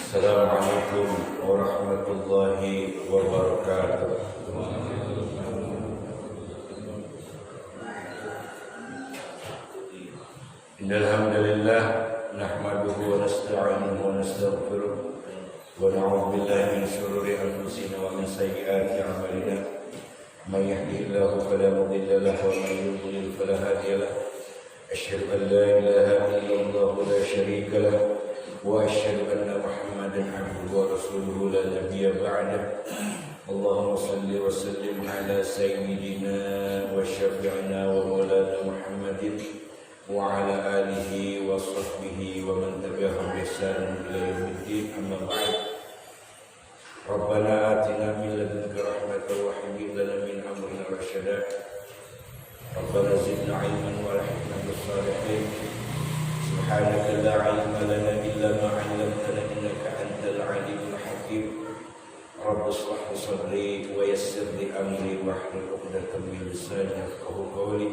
Assalamualaikum warahmatullahi wabarakatuh. Innal hamdalillah nahmaduhu wa nasta'inuhu wa nastaghfiruh wa na'udzu billahi min shururi anfusina wa min sayyiati a'malina. May yahdihillahu fala mudilla lahu wa may yudlil fala hadiya lahu. Asyhadu an la ilaha illallah la syarika lahu wa asyhadu anna Muhammadan abduhu wa rasuluhu la nabiyya ba'dah. Allahumma salli wa sallim ala sayyidina wa syafi'ina wa maulana Muhammadin wa ala alihi wa sahbihi wa man tabi'ahum bi ihsan ila yaumiddin. Amma ba'd. Rabbana atina min ladunka rahmatan wa hayyi lana min amrina rashada. Rabbana zidna ilman wa alhiqna bis salihin. Subhanaka la ilma lana illa ma 'allamtana innaka antal alimul hakim. Rabbi shrah li sadri wa yassir li amri wahlul 'uqdatam min lisani yafqahu qawli.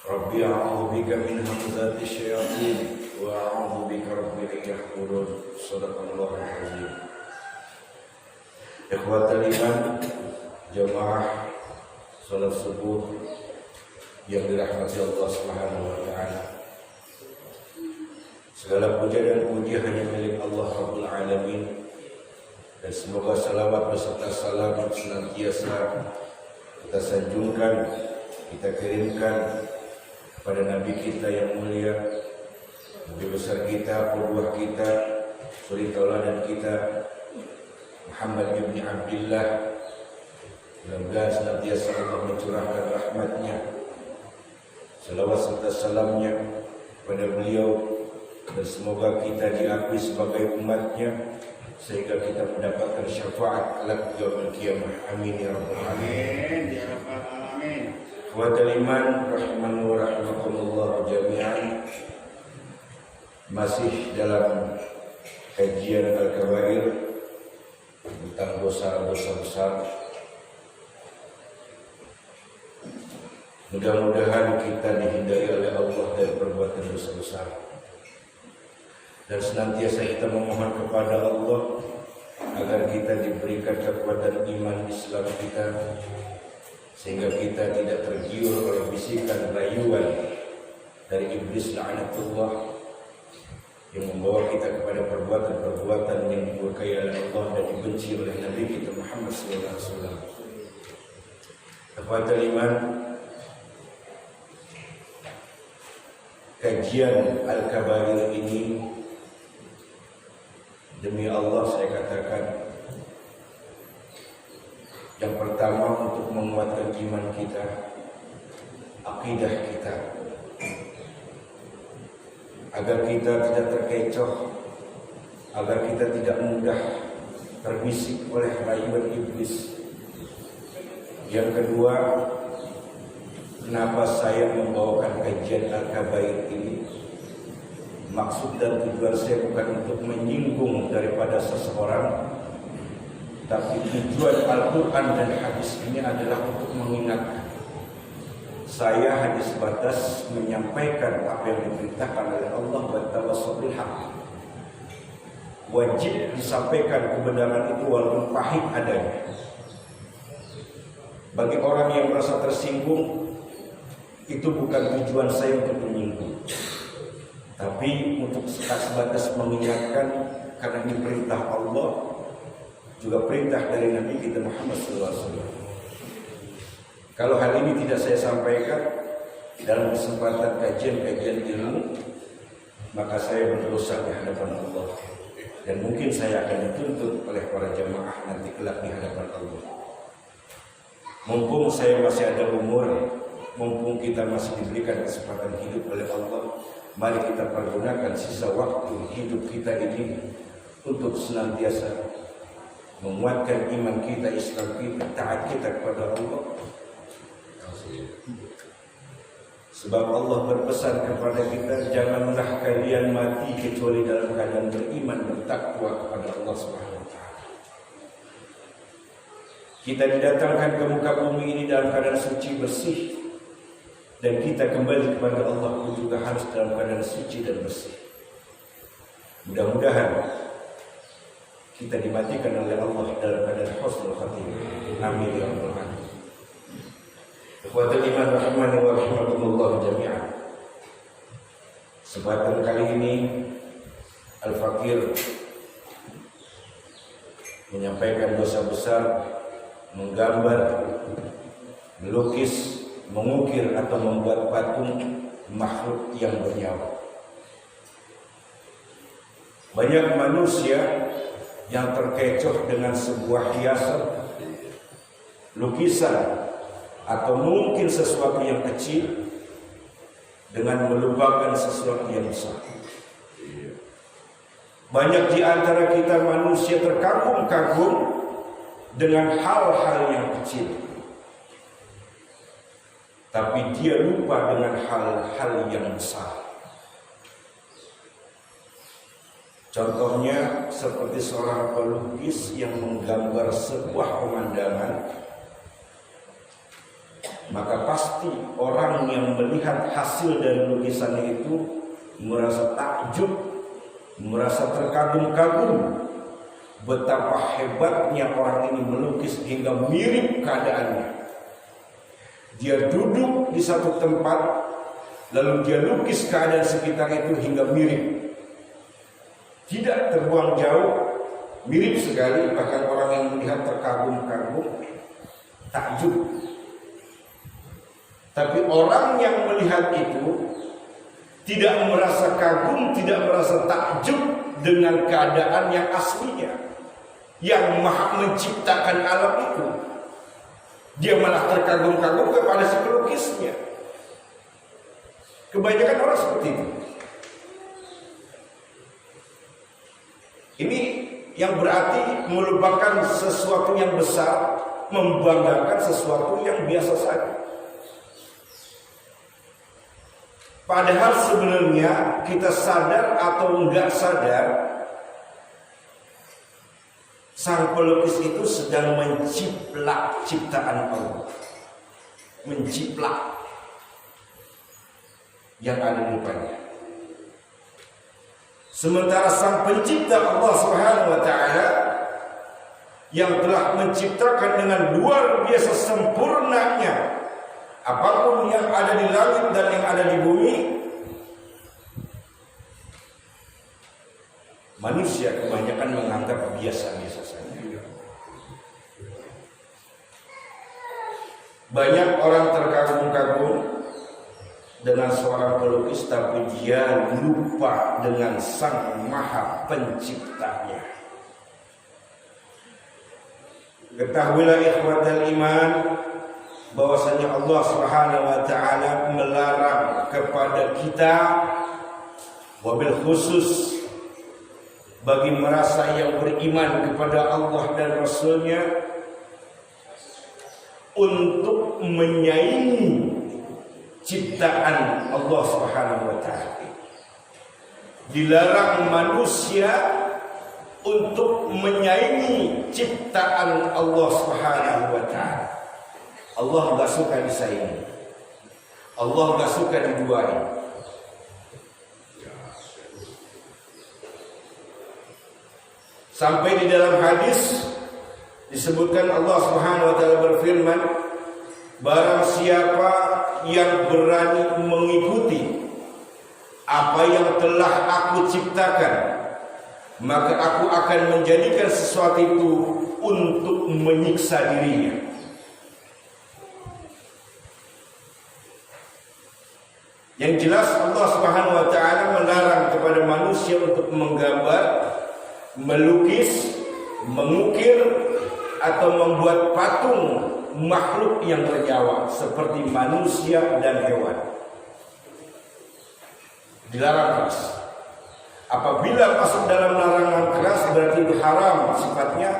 Rabbi a'udzu bika min hamazati syayatin wa a'udzu bika rabbi an yahdurun. Shadaqallahul azim. Ikhwatal iman, jamaah salat subuh yang dirahmati Allah Subhanahu wa taala. Segala puja dan puji hanya milik Allah Rabbul Alamin. Dan semoga salawat beserta salam senantiasa kita sanjungkan, kita kirimkan kepada Nabi kita yang mulia, Nabi besar kita, qudwah kita, suri tauladan kita, Muhammad bin Abdullah. Mudah-mudahan senantiasa Allah mencurahkan rahmatnya, salawat serta salamnya kepada beliau, dan semoga kita diakui sebagai umatnya sehingga kita mendapatkan syafaat kelak yaumil qiyamah. Amin ya rabbal alamin. Ya rabbal alamin. Ikhwatal iman rahimani wa rahimakumullah jami'an. Masih dalam kajian Al-Kabair tentang dosa-dosa besar. Mudah-mudahan kita dihindari oleh Allah dari perbuatan dosa besar, dan senantiasa kita memohon kepada Allah agar kita diberikan kekuatan iman Islam kita, sehingga kita tidak tergiur oleh bisikan rayuan dari iblis la'natullah yang membawa kita kepada perbuatan-perbuatan yang dimurkai oleh Allah dan dibenci oleh Nabi kita Muhammad sallallahu alaihi wasallam. Ikhwatal iman, kajian Al-Kabair ini demi Allah saya katakan, yang pertama untuk menguatkan iman kita, akidah kita, agar kita tidak terkecoh, agar kita tidak mudah terbisik oleh rayuan iblis. Yang kedua, kenapa saya membawakan kajian Al-Kabair ini? Maksud dan tujuan saya bukan untuk menyinggung daripada seseorang, tapi tujuan Al-Quran dan hadis ini adalah untuk mengingatkan. Saya hanya sebatas menyampaikan apa yang diperintahkan oleh Allah wa tawassul haq. Wajib disampaikan kebenaran itu walaupun pahit adanya. Bagi orang yang merasa tersinggung, itu bukan tujuan saya untuk menyinggung, tapi untuk sebatas mengingatkan, karena ini perintah Allah, juga perintah dari Nabi kita Muhammad SAW. Kalau hal ini tidak saya sampaikan dalam kesempatan kajian-kajian ilmu, maka saya berdosa di hadapan Allah, dan mungkin saya akan dituntut oleh para jamaah nanti kelak di hadapan Allah. Mumpung saya masih ada umur, mumpung kita masih diberikan kesempatan hidup oleh Allah, mari kita pergunakan sisa waktu hidup kita ini untuk senantiasa menguatkan iman kita, Islam kita, taat kita kepada Allah. Sebab Allah berpesan kepada kita, janganlah kalian mati kecuali dalam keadaan beriman, bertakwa kepada Allah Subhanahu wa taala. Kita didatangkan ke muka bumi ini dalam keadaan suci bersih, dan kita kembali kepada Allah pun juga harus dalam keadaan suci dan bersih. Mudah-mudahan kita dimatikan oleh Allah dalam keadaan husnul khatimah. Amin ya rabbal alamin. Ikhwatul iman rahimani wa rahimakumullah jami'an. Kesempatan kali ini Al-Fakir menyampaikan dosa besar menggambar, melukis, mengukir atau membuat patung makhluk yang bernyawa. Banyak manusia yang terkecoh dengan sebuah hiasan, lukisan, atau mungkin sesuatu yang kecil dengan melupakan sesuatu yang besar. Banyak di antara kita manusia terkagum-kagum dengan hal-hal yang kecil, tapi dia lupa dengan hal-hal yang besar. Contohnya seperti seorang pelukis yang menggambar sebuah pemandangan, maka pasti orang yang melihat hasil dari lukisannya itu merasa takjub, merasa terkagum-kagum betapa hebatnya orang ini melukis hingga mirip keadaannya. Dia duduk di satu tempat, lalu dia lukis keadaan sekitar itu hingga mirip. Tidak terbuang jauh, mirip sekali, bahkan orang yang melihat terkagum-kagum, takjub. Tapi orang yang melihat itu tidak merasa kagum, tidak merasa takjub dengan keadaan yang aslinya, yang Maha menciptakan alam itu. Dia malah terkagum-kagum kepada si pelukisnya. Kebanyakan orang seperti itu. Ini yang berarti melupakan sesuatu yang besar, membanggakan sesuatu yang biasa saja. Padahal sebenarnya kita sadar atau enggak sadar, sang pelukis itu sedang menciplak ciptaan Allah. Menciplak yang ada di depannya. Sementara sang pencipta Allah Subhanahu wa taala yang telah menciptakan dengan luar biasa sempurnanya apapun yang ada di langit dan yang ada di bumi, manusia kebanyakan menganggap biasa-biasa saja. Banyak orang terkagum-kagum dengan seorang pelukis, tapi dia lupa dengan sang Maha Penciptanya. Ketahuilah ikhwatal iman, bahwasanya Allah Subhanahu wa taala melarang kepada kita, wabil khusus bagi merasa yang beriman kepada Allah dan Rasul-Nya, untuk menyaingi ciptaan Allah Subhanahu wa taala. Dilarang manusia untuk menyaingi ciptaan Allah Subhanahu wa taala. Allah enggak suka disaingi. Allah enggak suka diduain. Sampai di dalam hadis disebutkan Allah Subhanahu wa taala berfirman, barang siapa yang berani mengikuti apa yang telah aku ciptakan, maka aku akan menjadikan sesuatu itu untuk menyiksa dirinya. Yang jelas Allah Subhanahu wa taala melarang kepada manusia untuk menggambar, melukis, mengukir atau membuat patung makhluk yang bernyawa seperti manusia dan hewan. Dilarang keras. Apabila masuk dalam larangan keras berarti itu haram sifatnya,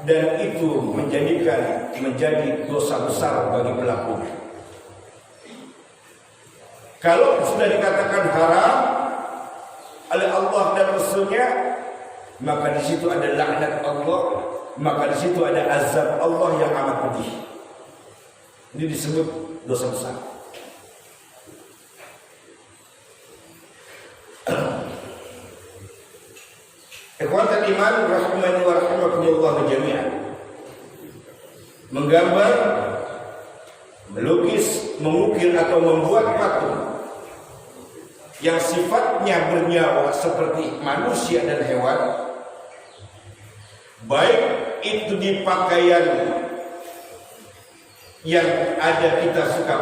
dan itu menjadi dosa besar bagi pelakunya. Kalau sudah dikatakan haram oleh Allah dan Rasul-Nya, maka di situ ada laknat Allah, maka di situ ada azab Allah yang amat pedih. Ini disebut dosa besar. Ikhwatal iman rahimani wa rahimakumullah jami'an. Menggambar, melukis, mengukir atau membuat patung yang sifatnya bernyawa seperti manusia dan hewan, baik itu di pakaian yang ada kita suka